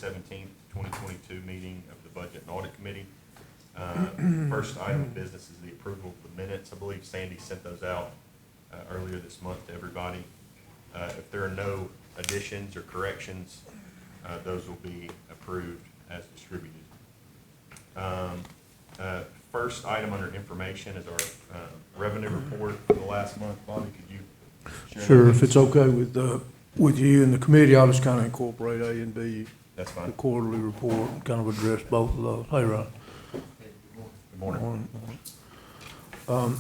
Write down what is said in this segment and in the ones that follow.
17th, 2022 meeting of the Budget and Audit Committee. First item of business is the approval of the minutes. I believe Sandy sent those out earlier this month to everybody. If there are no additions or corrections, those will be approved as distributed. First item under information is our revenue report for the last month. Bobby, could you share? Sure, if it's okay with you and the committee, I'll just kind of incorporate A and B. That's fine. The quarterly report, and kind of address both of those. Hey, Rod. Good morning. I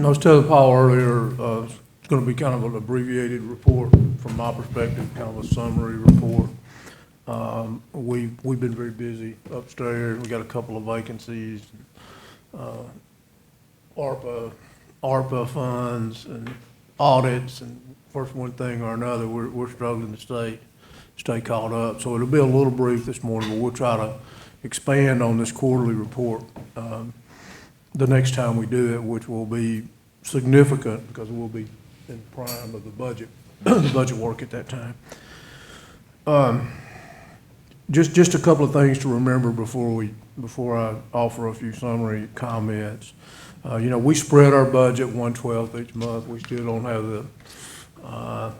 was telling Paul earlier, it's going to be kind of an abbreviated report from my perspective, kind of a summary report. We've been very busy upstairs. We got a couple of vacancies, ARPA funds and audits, and first one thing or another, we're struggling to stay caught up. So it'll be a little brief this morning, but we'll try to expand on this quarterly report the next time we do it, which will be significant because we'll be in prime of the budget, the budget work at that time. Just a couple of things to remember before I offer a few summary comments. We spread our budget 1/12 each month. We still don't have the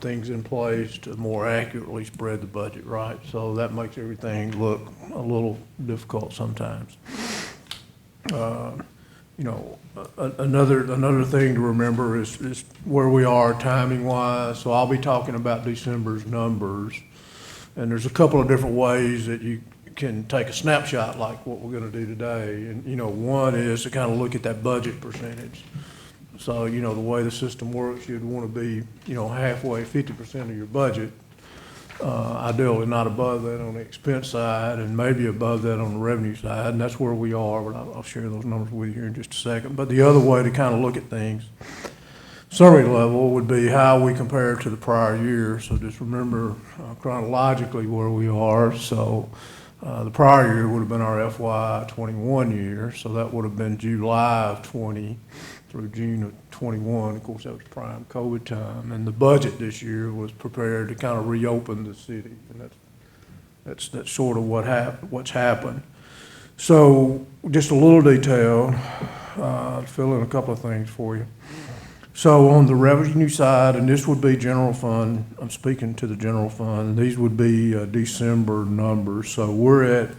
things in place to more accurately spread the budget, right? So that makes everything look a little difficult sometimes. Another thing to remember is where we are timing wise. So I'll be talking about December's numbers, and there's a couple of different ways that you can take a snapshot like what we're going to do today. And one is to kind of look at that budget percentage. So the way the system works, you'd want to be halfway, 50% of your budget. Ideally not above that on the expense side, and maybe above that on the revenue side, and that's where we are, but I'll share those numbers with you here in just a second. But the other way to kind of look at things, summary level, would be how we compare to the prior year. So just remember chronologically where we are. So the prior year would have been our FY 21 year, so that would have been July of 20 through June of 21. Of course, that was prime COVID time, and the budget this year was prepared to kind of reopen the city, and that's sort of what's happened. So just a little detail, fill in a couple of things for you. So on the revenue side, and this would be general fund, I'm speaking to the general fund, these would be December numbers. So we're at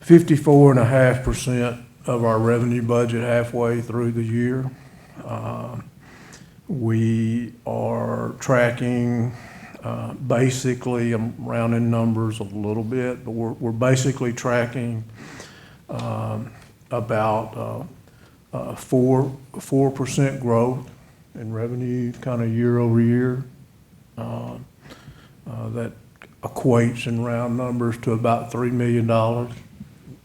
54.5% of our revenue budget halfway through the year. We are tracking basically, I'm rounding numbers a little bit, but we're basically tracking about 4% growth in revenue kind of year over year. That equates in round numbers to about $3 million.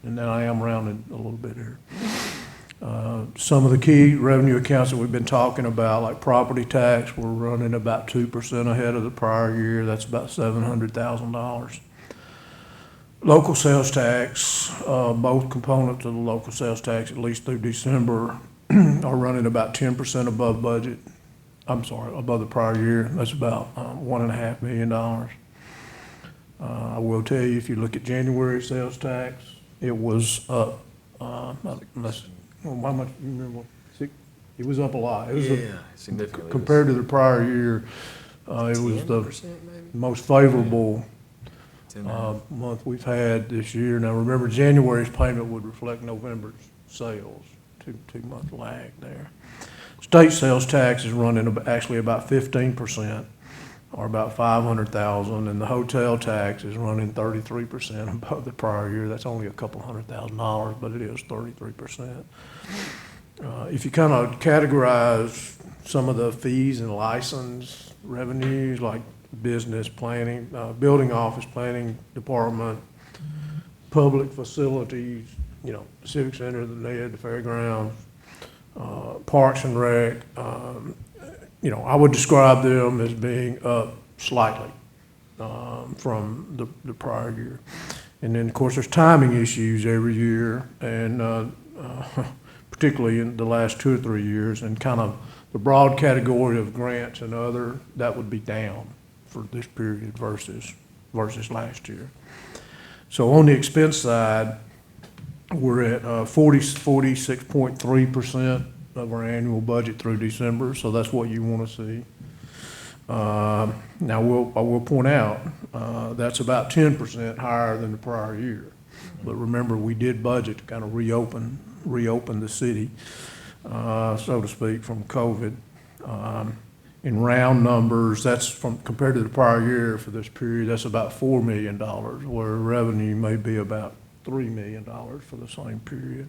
And then I am rounding a little bit here. Some of the key revenue accounts that we've been talking about, like property tax, we're running about 2% ahead of the prior year. That's about $700,000. Local sales tax, both components of the local sales tax, at least through December, are running about 10% above budget. Above the prior year. That's about $1.5 million. I will tell you, if you look at January sales tax, it was up. How much? You remember? It was up a lot. It was significantly. Compared to the prior year, it was the most favorable month we've had this year. Now remember, January's payment would reflect November's sales. Two-month lag there. State sales tax is running actually about 15%. Or about $500,000, and the hotel tax is running 33% above the prior year. That's only a couple $100,000, but it is 33%. If you kind of categorize some of the fees and license revenues, like business planning, building office planning department, public facilities, the Civic Center, the NED, the fairgrounds, Parks and Rec, I would describe them as being up slightly from the prior year. And then, of course, there's timing issues every year, and particularly in the last 2 or 3 years, and kind of the broad category of grants and other, that would be down for this period versus last year. So on the expense side, we're at 46.3% of our annual budget through December, so that's what you want to see. Now, I will point out, that's about 10% higher than the prior year. But remember, we did budget to kind of reopen the city, so to speak, from COVID. In round numbers, that's compared to the prior year for this period, that's about $4 million, where revenue may be about $3 million for the same period.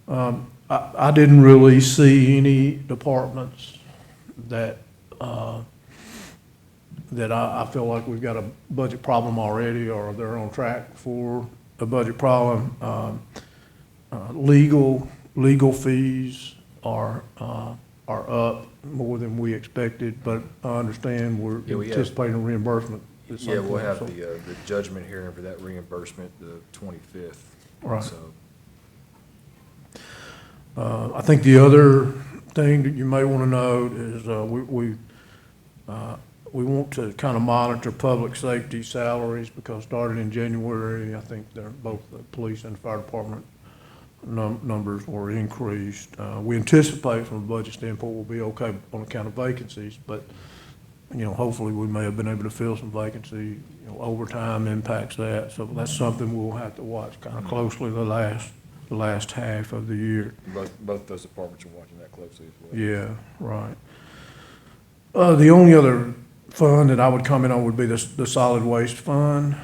I didn't really see any departments that I feel like we've got a budget problem already, or they're on track for a budget problem. Legal fees are up more than we expected, but I understand we're anticipating reimbursement at some Yeah, we'll point, have so- the judgment hearing for that reimbursement the 25th. Right. So, I think the other thing that you may want to note is, we want to kind of monitor public safety salaries, because starting in January, I think both the police and the fire department numbers were increased. We anticipate from a budget standpoint we'll be okay on account of vacancies, but, hopefully we may have been able to fill some vacancy. Overtime impacts that, so that's something we'll have to watch kind of closely the last half of the year. both those departments are watching that closely as well. Yeah, right. The only other fund that I would comment on would be the solid waste fund.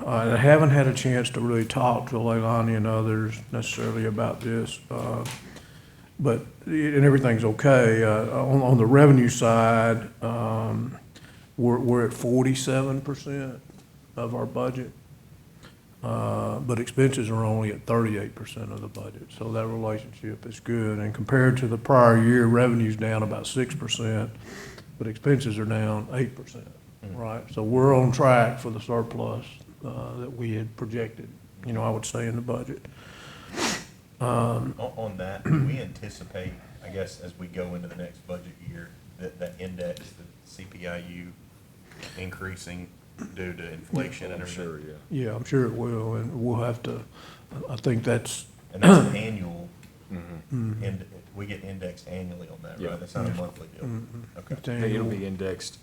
I haven't had a chance to really talk to Leilani and others necessarily about this, and everything's okay. On the revenue side, we're at 47% of our budget, but expenses are only at 38% of the budget. So that relationship is good. And compared to the prior year, revenue's down about 6%, but expenses are down 8%, right? So we're on track for the surplus that we had projected, I would say, in the budget. On that, do we anticipate, I guess, as we go into the next budget year, that index, the CPIU increasing due to inflation and everything? Sure, yeah. Yeah, I'm sure it will, and we'll have to, I think that's, And that's an annual, Mm-hmm. and we get indexed annually on that, Yeah. right? That's not a monthly deal? Okay. it's Hey, it'll annual. be indexed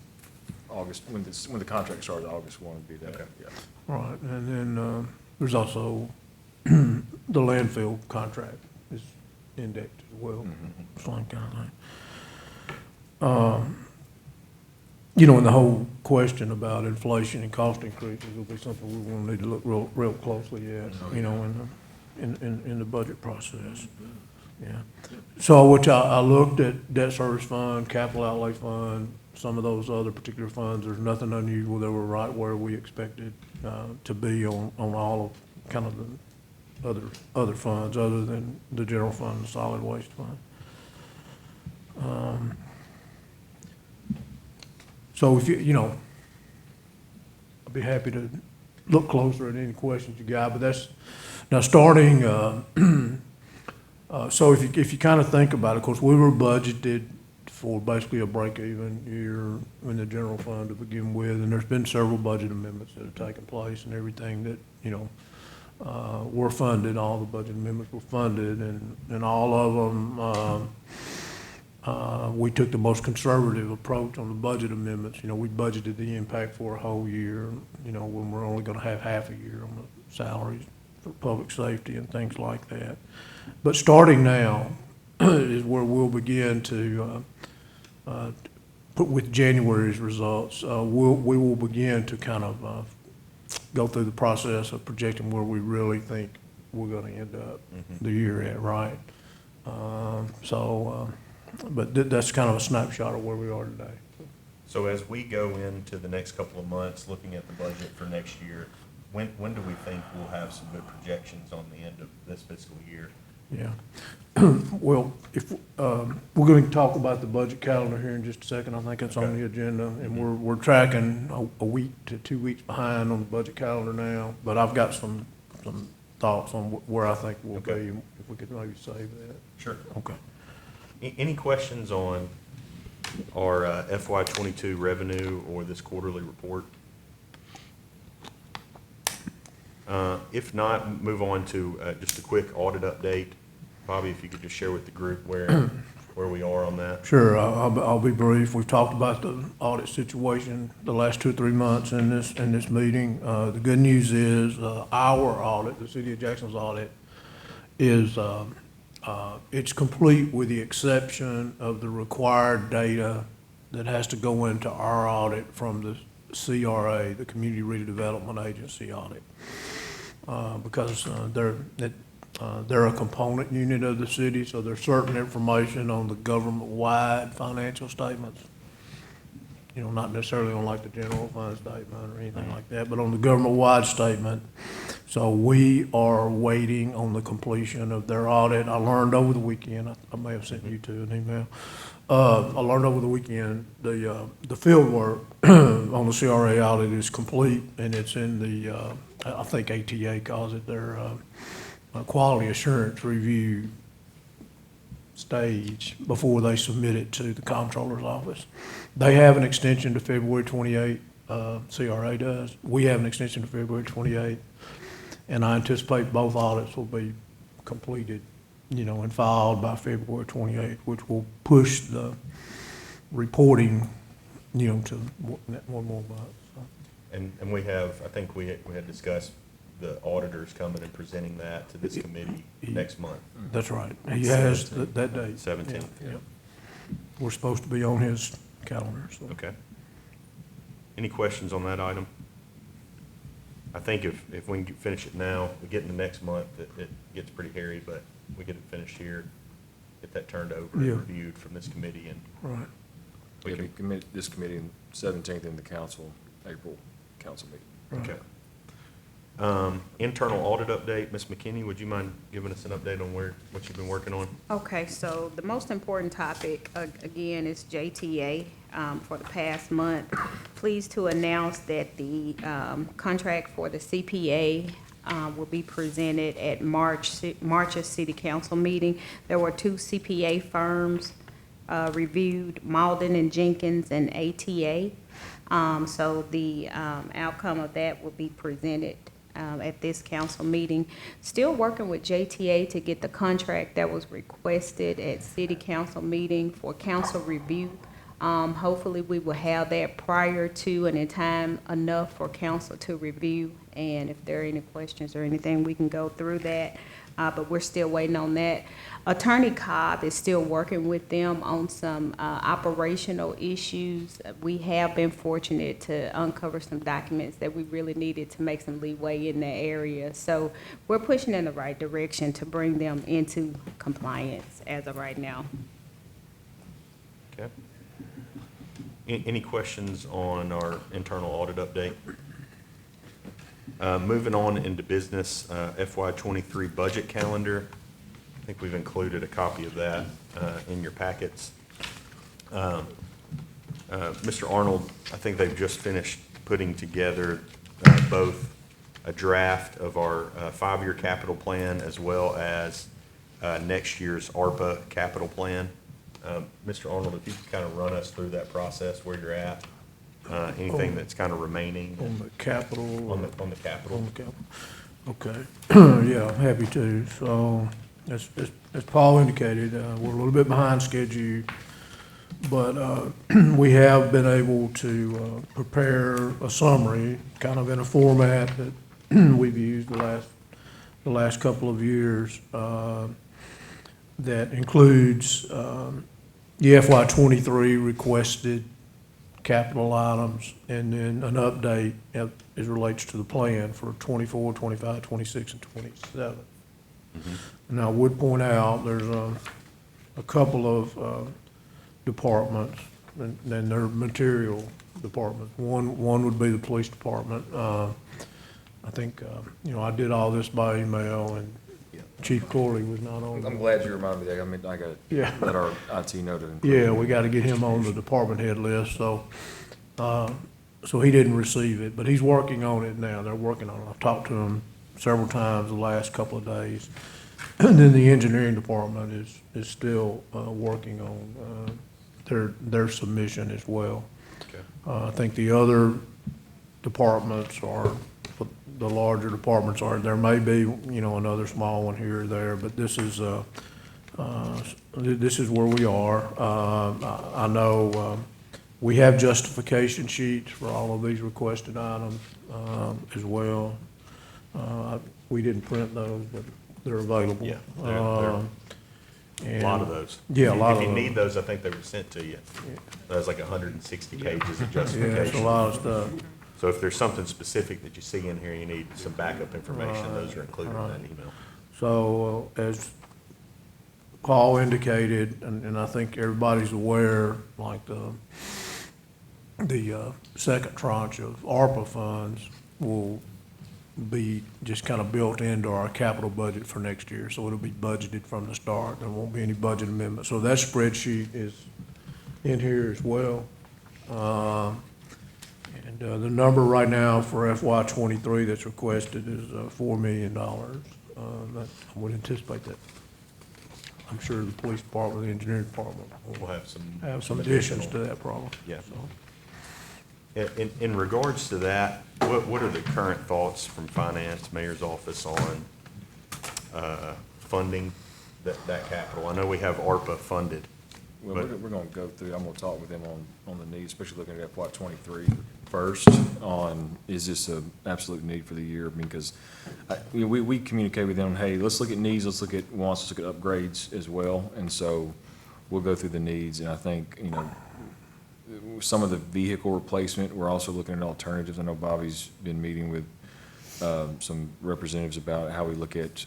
August, when the contract starts, August 1 would be that, Okay. yeah. Right, and then there's also the landfill contract is indexed as well, Mhm. same kind of thing. And the whole question about inflation and cost increases will be something we will need to look real closely at, in the budget process. Yeah. So, which I looked at debt service fund, capital outlay fund, some of those other particular funds. There's nothing unusual. They were right where we expected to be on all of kind of the other funds, other than the general fund and the solid waste fund. So if I'd be happy to look closer at any questions you got, but that's, now starting, so if you kind of think about it, of course, we were budgeted for basically a break-even year in the general fund to begin with, and there's been several budget amendments that have taken place, and everything that, were funded, all the budget amendments were funded, and all of them, we took the most conservative approach on the budget amendments. We budgeted the impact for a whole year, when we're only gonna have half a year on the salaries for public safety and things like that. But starting now is where we'll begin to, put with January's results, we will begin to kind of, go through the process of projecting where we really think we're gonna end up the year at, right? But that's kind of a snapshot of where we are today. So as we go into the next couple of months, looking at the budget for next year, when do we think we'll have some good projections on the end of this fiscal year? Yeah. Well, if, we're going to talk about the budget calendar here in just a second. I think it's on the agenda, and we're tracking a week to 2 weeks behind on the budget calendar now, but I've got some thoughts on where I think we'll be, Okay. if we could maybe save that. Sure. Okay. Any questions on our FY '22 revenue or this quarterly report? If not, move on to just a quick audit update. Bobby, if you could just share with the group where we are on that. Sure, I'll be brief. We've talked about the audit situation the last 2 or 3 months in this meeting. The good news is, our audit, the City of Jackson's audit, is, it's complete with the exception of the required data that has to go into our audit from the CRA, the Community Redevelopment Agency audit. Because they're a component unit of the city, so there's certain information on the government-wide financial statements. You know, not necessarily on like the general fund statement or anything like that, but on the government-wide statement. So we are waiting on the completion of their audit. I learned over the weekend, I may have sent you two an email. I learned over the weekend, the field work on the CRA audit is complete, and it's in the, I think ATA calls it their quality assurance review stage before they submit it to the comptroller's office. They have an extension to February 28th, CRA does. We have an extension to February 28th, and I anticipate both audits will be completed, you know, and filed by February 28th, which will push the reporting, you know, to one more month. So. And we have, I think we had discussed the auditors coming and presenting that to this committee next month. That's right. He has that date. 17th. Yeah. We're supposed to be on his calendar, so. Okay. Any questions on that item? I think if we can finish it now, we get into next month, it gets pretty hairy, but we get it finished here, get that turned over and Yeah. reviewed from this committee, and Right. we can, This committee in 17th in the council, April council meeting. okay. Internal audit update, Ms. McKinney, would you mind giving us an update on what you've been working on? Okay, so the most important topic, again, is JTA for the past month. Pleased to announce that the contract for the CPA will be presented at March's City Council meeting. There were 2 CPA firms reviewed, Malden and Jenkins and ATA. So the outcome of that will be presented at this council meeting. Still working with JTA to get the contract that was requested at city council meeting for council review. Hopefully we will have that prior to and in time enough for council to review. And if there are any questions or anything, we can go through that. But we're still waiting on that. Attorney Cobb is still working with them on some operational issues. We have been fortunate to uncover some documents that we really needed to make some leeway in that area. So we're pushing in the right direction to bring them into compliance as of right now. Okay. Any questions on our internal audit update? Moving on into business, FY23 budget calendar. I think we've included a copy of that in your packets. Mr. Arnold, I think they've just finished putting together both a draft of our 5-year capital plan as well as next year's ARPA capital plan. Mr. Arnold, if you could kind of run us through that process, where you're at, anything that's kind of remaining. On the capital. On the capital. On the capital. Okay. Yeah, I'm happy to. So, as Paul indicated, we're a little bit behind schedule, but we have been able to prepare a summary, kind of in a format that we've used the last couple of years, that includes the FY23 requested capital items, and then an update as it relates to the plan for 24, 25, 26, and 27. Mm-hmm. And I would point out, there's a couple of departments, and then they're material departments. One would be the police department. I think, I did all this by email, and Chief Corley was not on. I'm glad you reminded me that. I mean, I got Yeah. let our IT know to include. Yeah, we got to get him on the department head list, so he didn't receive it, but he's working on it now. They're working on it. I've talked to him several times the last couple of days. And then the engineering department is still working on their submission as well. Okay. I think the other departments are, the larger departments are. There may be, you know, another small one here or there, but this is where we are. I know, we have justification sheets for all of these requested items, as well. We didn't print those, but they're available. Yeah, they're- A lot of those. Yeah, a lot of If you those. need those, I think they were sent to you. That's like 160 pages of Yeah, it's a justification. lot of stuff. So if there's something specific that you see in here, you need some backup information, those are included in that email. So, as Paul indicated, and I think everybody's aware, like the second tranche of ARPA funds will be just kind of built into our capital budget for next year. So it'll be budgeted from the start. There won't be any budget amendment. So that spreadsheet is in here as well. And the number right now for FY '23 that's requested is $4 million. I would anticipate that. I'm sure the police department, the engineering department will We'll have some. have some additions to that problem. Yeah. So, In regards to that, what are the current thoughts from finance, mayor's office on funding that capital? I know we have ARPA funded. Well, But- we're gonna go through, I'm gonna talk with them on the needs, especially looking at FY '23 first, on, is this a absolute need for the year? I mean, because we communicate with them, hey, let's look at needs, let's look at wants, let's look at upgrades as well, and so we'll go through the needs, and I think, you know, some of the vehicle replacement, we're also looking at alternatives. I know Bobby's been meeting with some representatives about how we look at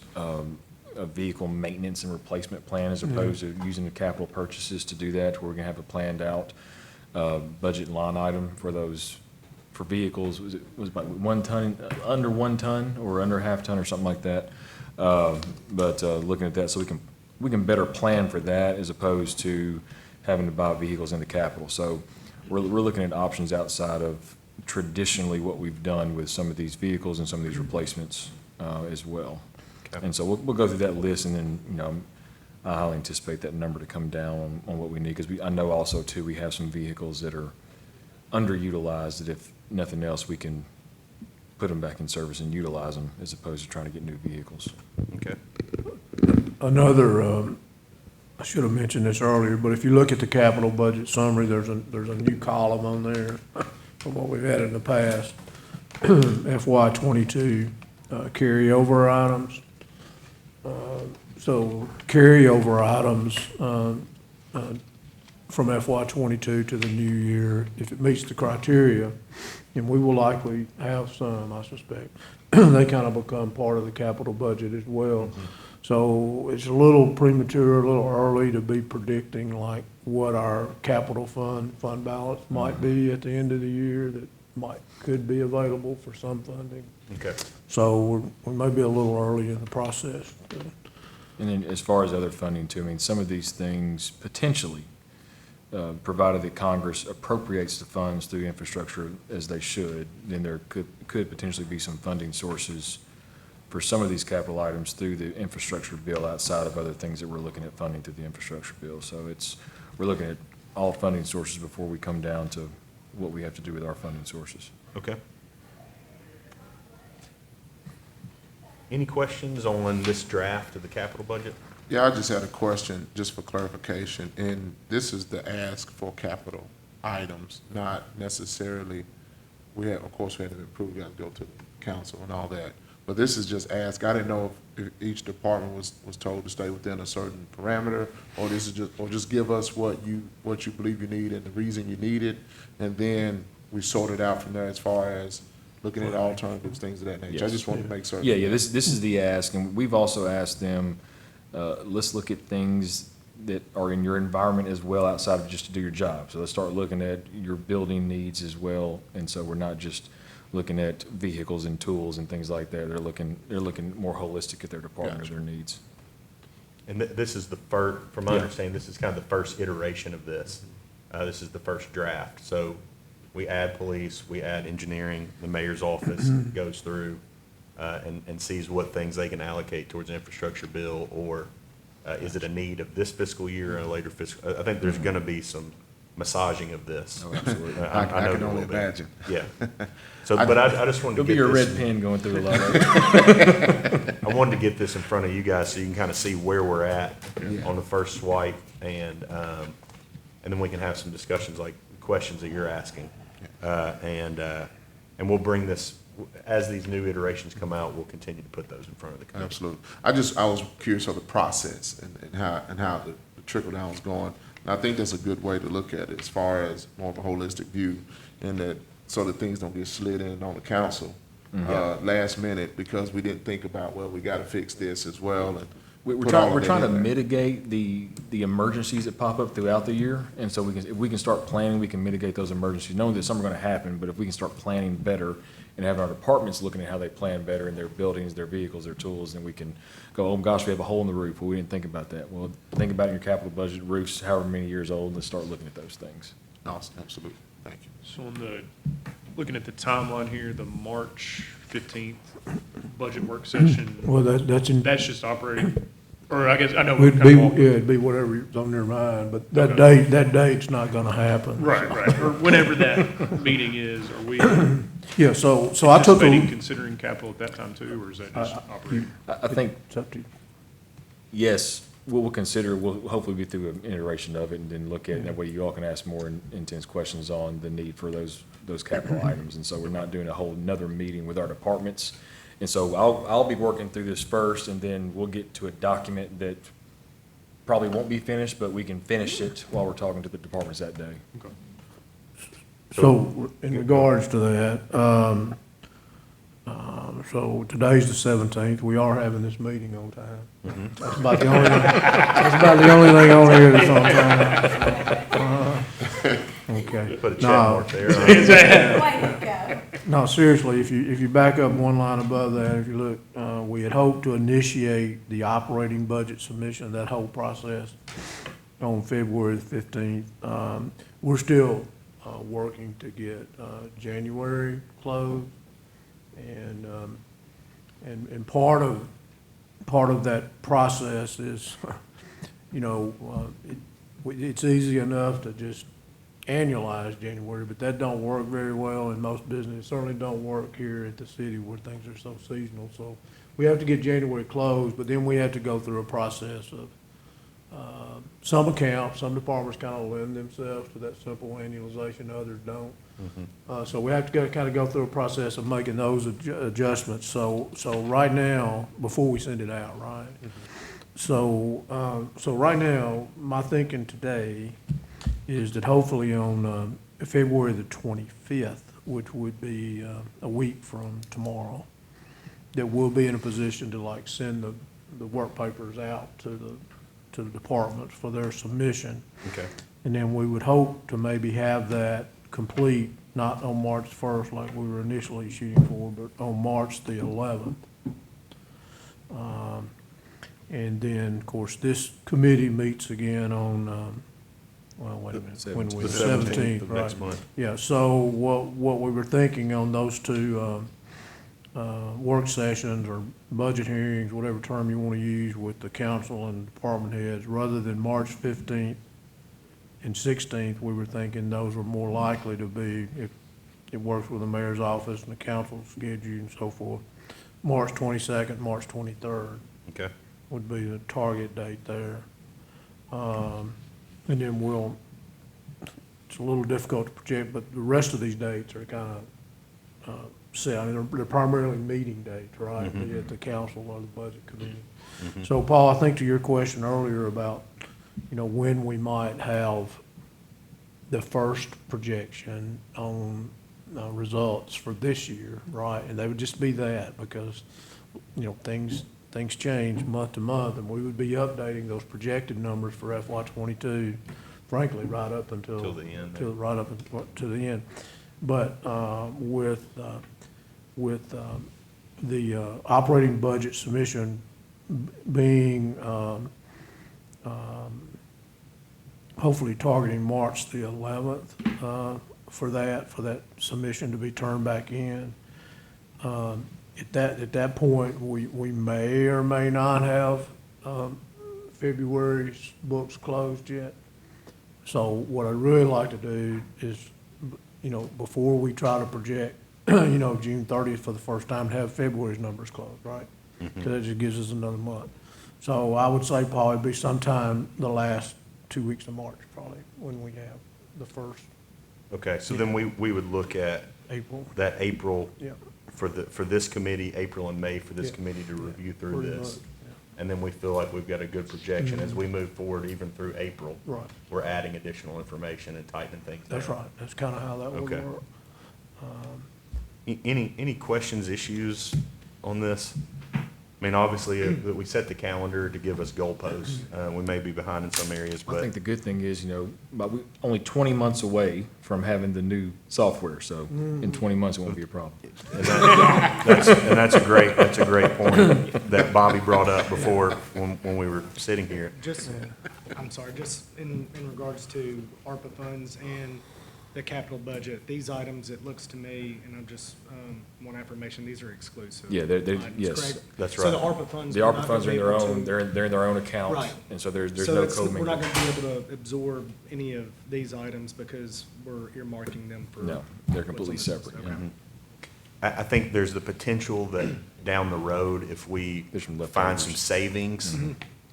a vehicle maintenance and replacement plan as opposed to using the capital purchases to do that, where we're gonna have a planned out budget line item for those, for vehicles. Was it about 1 ton, under 1 ton or under half ton or something like that? But looking at that, so we can better plan for that as opposed to having to buy vehicles in the capital. So we're looking at options outside of traditionally what we've done with some of these vehicles and some of these replacements as well. Okay. And so we'll go through that list, and then, you know, I highly anticipate that number to come down on what we need, because I know also too, we have some vehicles that are underutilized, that if nothing else, we can put them back in service and utilize them as opposed to trying to get new vehicles. Okay. Another, I should have mentioned this earlier, but if you look at the capital budget summary, there's a new column on there from what we've had in the past. FY '22 carryover items. So carryover items from FY '22 to the new year, if it meets the criteria, and we will likely have some, I suspect, they kind of become part of the capital budget as well. So it's a little premature, a little early to be predicting like what our capital fund balance might be at the end of the year that could be available for some funding. Okay. So we may be a little early in the process. And then as far as other funding too, I mean, some of these things potentially, provided that Congress appropriates the funds through infrastructure as they should, then there could potentially be some funding sources for some of these capital items through the infrastructure bill outside of other things that we're looking at funding through the infrastructure bill. So we're looking at all funding sources before we come down to what we have to do with our funding sources. Okay. Any questions on this draft of the capital budget? Yeah, I just had a question, just for clarification, and this is the ask for capital items, not necessarily, of course, we had to approve, we got to go to the council and all that, but this is just ask. I didn't know if each department was told to stay within a certain parameter, or this is just give us what you believe you need and the reason you need it, and then we sort it out from there as far as looking at alternatives, things of that nature. I Yes. just wanted to make certain. Yeah, this is the ask, and we've also asked them, let's look at things that are in your environment as well outside of just to do your job. So let's start looking at your building needs as well, and so we're not just looking at vehicles and tools and things like that. They're looking more holistic at their department or Gotcha. their needs. And this is the first, from my Yeah. understanding, this is kind of the first iteration of this. This is the first draft. So we add police, we add engineering, the mayor's office goes through and sees what things they can allocate towards the infrastructure bill, or is it a need of this fiscal year or a later fiscal? I think there's going to be some massaging of this. Oh, absolutely. I know can there only will be. imagine. Yeah. So, but I just wanted to There'll be get a red this, pen going through a lot of it. I wanted to get this in front of you guys so you can kind of see where we're at on the first swipe, and then we can have some discussions like questions that you're asking. And we'll bring this, as these new iterations come out, we'll continue to put those in front of the committee. Absolutely. I was curious of the process and how the trickle down was going. And I think that's a good way to look at it as far as more of a holistic view, and that so that things don't get slid in on the council last minute because we didn't think about, well, we got to fix this as well. And We're put all trying, of we're that trying to in there. mitigate the emergencies that pop up throughout the year. And so if we can start planning, we can mitigate those emergencies, knowing that some are gonna happen, but if we can start planning better and having our departments looking at how they plan better in their buildings, their vehicles, their tools, then we can go, oh gosh, we have a hole in the roof. Well, we didn't think about that. Well, think about it in your capital budget, roofs however many years old, let's start looking at those things. Awesome. Absolutely. Thank you. So looking at the timeline here, the March 15th budget work session, Well, that's in, that's just operating, or I guess, I know we're it'd kind be, of walking. yeah, it'd be whatever's on their mind, but that Okay. that date's not gonna happen. Right, or whenever that meeting is, are we Yeah, so I took anticipating a, considering capital at that time too, or is that just operating? I think, it's up to you. yes, we'll consider, we'll hopefully be through an iteration of it and then look at it. That way you all can ask more intense questions on the need for those capital items. And so we're not doing a whole nother meeting with our departments. And so I'll be working through this first, and then we'll get to a document that probably won't be finished, but we can finish it while we're talking to the departments that day. Okay. So in regards to that, so today's the 17th, we are having this meeting on time. That's about the only, that's about the only thing on here that's on time. Okay. Put a check No. mark there. Way to go. No, seriously, if you back up one line above that, if you look, we had hoped to initiate the operating budget submission, that whole process on February the 15th. We're still working to get January closed, and part of that process is, it's easy enough to just annualize January, but that don't work very well in most business. It certainly don't work here at the city where things are so seasonal. So we have to get January closed, but then we have to go through a process of, some accounts, some departments kind of lend themselves to that simple annualization, others don't. So we have to kind of go through a process of making those adjustments. So right now, before we send it out, right? So right now, my thinking today is that hopefully on February the 25th, which would be a week from tomorrow, that we'll be in a position to like send the work papers out to the departments for their submission. Okay. And then we would hope to maybe have that complete, not on March 1st like we were initially shooting for, but on March the 11th. And then, of course, this committee meets again on, well, wait a minute, when we, The the 17th 17th, of right? next month. Yeah, so what we were thinking on those two work sessions or budget hearings, whatever term you want to use with the council and department heads, rather than March 15th and 16th, we were thinking those were more likely to be, if it works with the mayor's office and the council's schedule and so forth, March 22nd, March 23rd Okay. would be the target date there. And then it's a little difficult to project, but the rest of these dates are kind of set. I mean, they're primarily meeting dates, right? Be it the council or the budget committee. So, Paul, I think to your question earlier about, when we might have the first projection on results for this year, right? And they would just be that because, things change month to month, and we would be updating those projected numbers for FY '22, frankly, right up until. Till the end. Right up to the end. But with the operating budget submission being hopefully targeting March the 11th for that submission to be turned back in. At that point, we may or may not have February's books closed yet. So what I'd really like to do is, before we try to project, June 30th for the first time, have February's numbers closed, right? Because that just gives us another month. So I would say probably be sometime the last 2 weeks of March, probably, when we have the first Okay, so then we would look at April. that April Yeah. for this committee, April and May for this Yeah. committee to review through Pretty this. much, And then we feel like we've got a good projection as we move forward, even through April. Right. We're adding additional information and tightening things down. That's right. That's kind of how that would Okay. work. Any questions, issues on this? I mean, obviously, we set the calendar to give us goalposts. We may be behind in some areas, I but think the good thing is, but we only 20 months away from having the new software, so in 20 months, it won't be a problem. and that's a great point that Bobby brought up before when we were sitting here. Just, I'm sorry, just in regards to ARPA funds and the capital budget, these items, it looks to me, and I'm just, want affirmation, these are exclusive. Yeah, they're, items, yes. correct? That's So the right. ARPA funds. The we're ARPA not funds are in gonna their be able own, to- they're in their own account. Right. And so there's So no it's, we're not commingle. gonna be able to absorb any of these items because we're earmarking them for. No, they're what's completely on this list. separate, Okay. yeah. I think there's the potential that down the road, if we There's some find leftovers. some savings,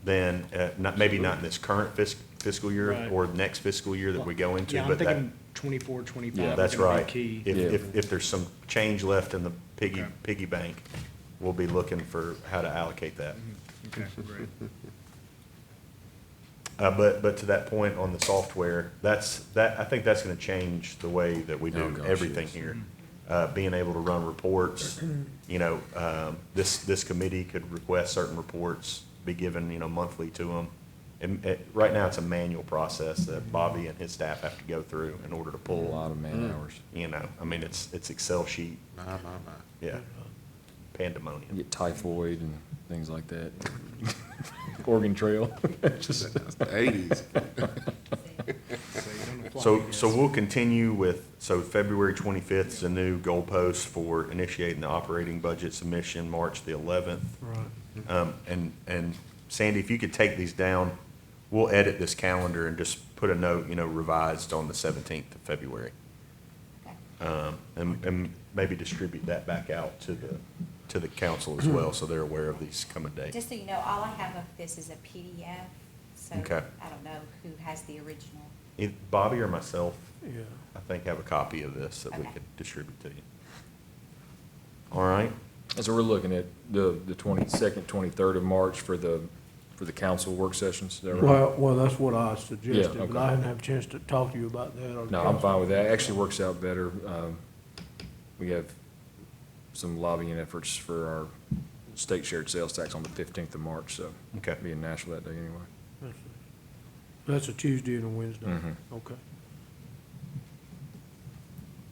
then, maybe not in this current fiscal year Right. or next fiscal year that we go into, Yeah, I'm but that, thinking 24, 25 Yeah, are that's gonna be right. key. If there's some change left in the Okay. piggy bank, we'll be looking for how to allocate that. Okay, great. But to that point on the software, I think that's gonna change the way that we Oh, do gosh, everything yes. here. Being able to run reports, this committee could request certain reports, be given, monthly to them. And right now, it's a manual process that Bobby and his staff have to go through in order to A pull, lot of man hours. I mean, it's Excel sheet, My. yeah, pandemonium. You get typhoid and things like that. Oregon Trail. Just, That's the 80s. Saved on the fly, So, I so guess. we'll continue with, so February 25th is a new goalpost for initiating the operating budget submission, March the 11th. Right. And Sandy, if you could take these down, we'll edit this calendar and just put a note, revised on the 17th of February. And maybe distribute that back out to the council as well, so they're aware of these coming dates. Just so you know, all I have of this is a PDF, so Okay. I don't know who has the original. If Bobby or myself, Yeah. I think, have a copy of this that we Okay. could distribute to you. All right? and so we're looking at the 22nd, 23rd of March for the council work sessions, is that right? Well, that's what I suggested, but okay. I didn't have a chance to talk to you about that. or the No, I'm council. fine with that. It actually works out better. We have some lobbying efforts for our state shared sales tax on the 15th of March, so Okay. be in Nashville that day anyway. That's a Tuesday and a Wednesday. Mhm. Okay.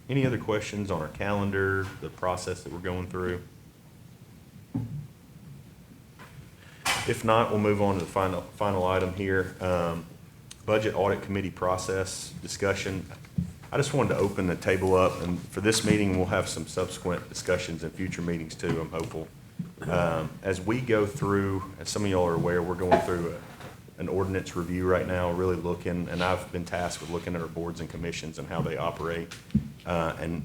Any other questions on our calendar, the process that we're going through? If not, we'll move on to the final item here. Budget Audit Committee process discussion. I just wanted to open the table up, and for this meeting, we'll have some subsequent discussions in future meetings too, I'm hopeful. As we go through, as some of y'all are aware, we're going through an ordinance review right now, really looking, and I've been tasked with looking at our boards and commissions and how they operate. And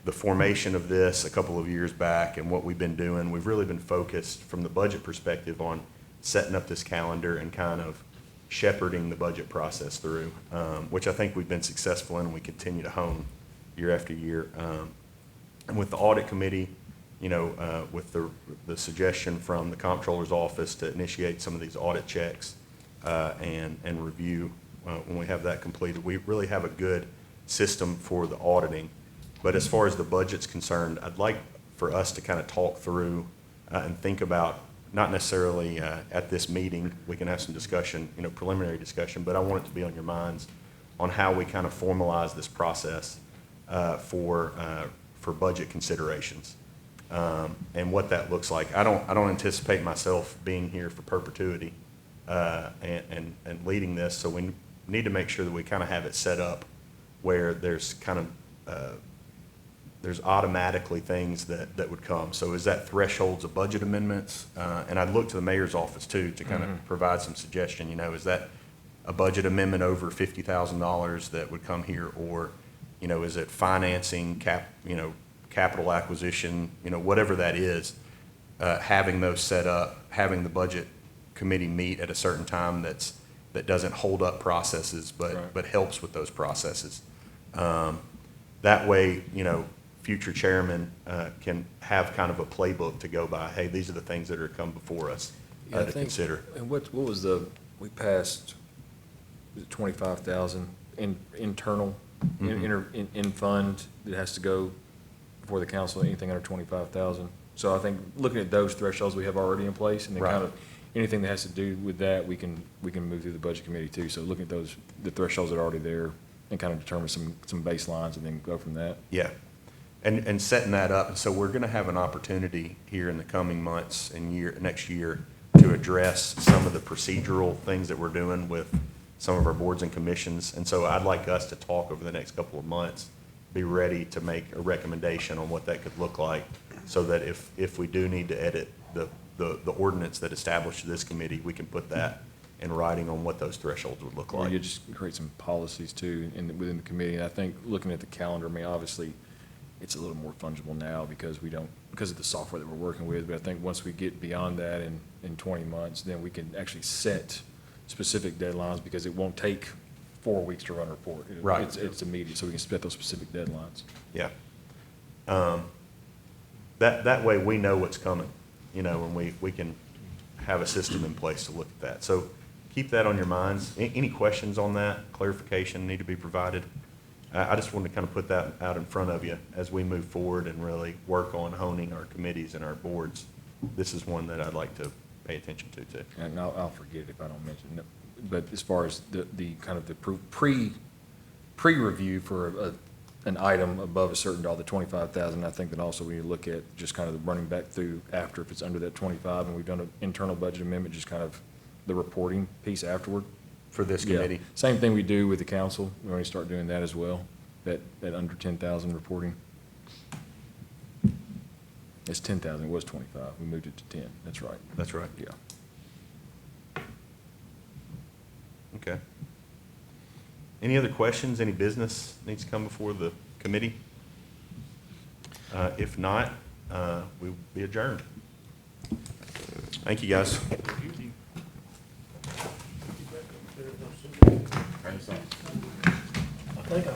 the formation of this a couple of years back and what we've been doing, we've really been focused from the budget perspective on setting up this calendar and kind of shepherding the budget process through, which I think we've been successful in and we continue to hone year after year. And with the audit committee, with the suggestion from the comptroller's office to initiate some of these audit checks and review, when we have that completed, we really have a good system for the auditing. But as far as the budget's concerned, I'd like for us to kind of talk through and think about, not necessarily at this meeting, we can have some discussion, preliminary discussion, but I want it to be on your minds on how we kind of formalize this process for budget considerations and what that looks like. I don't anticipate myself being here for perpetuity and leading this, so we need to make sure that we kind of have it set up where there's kind of there's automatically things that would come. So is that thresholds of budget amendments? And I'd look to the mayor's office too to kind of provide some suggestion, is that a budget amendment over $50,000 that would come here, or, you know, is it financing, capital acquisition, you know, whatever that is, having those set up, having the budget committee meet at a certain time that doesn't hold up processes, Right. but helps with those processes. That way, you know, future chairmen can have kind of a playbook to go by. Hey, these are the things that are come before us Yeah, I to think- consider. And what was we passed, was it 25,000 internal, in fund that has to go before the council, anything under 25,000? So I think looking at those thresholds we have already in place, and then kind Right. of anything that has to do with that, we can move through the budget committee too. So looking at those, the thresholds that are already there, and kind of determine some baselines and then go from that. Yeah, and setting that up, and so we're gonna have an opportunity here in the coming months and next year to address some of the procedural things that we're doing with some of our boards and commissions. And so I'd like us to talk over the next couple of months, be ready to make a recommendation on what that could look like, so that if we do need to edit the ordinance that established this committee, we can put that in writing on what those thresholds would look Or like. you just create some policies too within the committee. And I think looking at the calendar, I mean, obviously, it's a little more fungible now because of the software that we're working with. But I think once we get beyond that in 20 months, then we can actually set specific deadlines, because it won't take 4 weeks to run a report. Right. It's immediate, so we can set those specific deadlines. Yeah. That way we know what's coming, you know, and we can have a system in place to look at that. So keep that on your minds. Any questions on that? Clarification need to be provided? I just wanted to kind of put that out in front of you as we move forward and really work on honing our committees and our boards. This is one that I'd like to pay attention to too. And I'll forget it if I don't mention it. But as far as the kind of the pre-review for an item above a certain dollar, the 25,000, I think that also we need to look at just kind of running back through after, if it's under that 25, and we've done an internal budget amendment, just kind of the reporting piece afterward. For this Yeah. committee? Same thing we do with the council. We already start doing that as well, that under 10,000 reporting. It's 10,000, it was 25. We moved it to 10. That's right. That's right. Yeah. Okay. Any other questions? Any business needs to come before the committee? If not, we'll be adjourned. Thank you, guys. I think I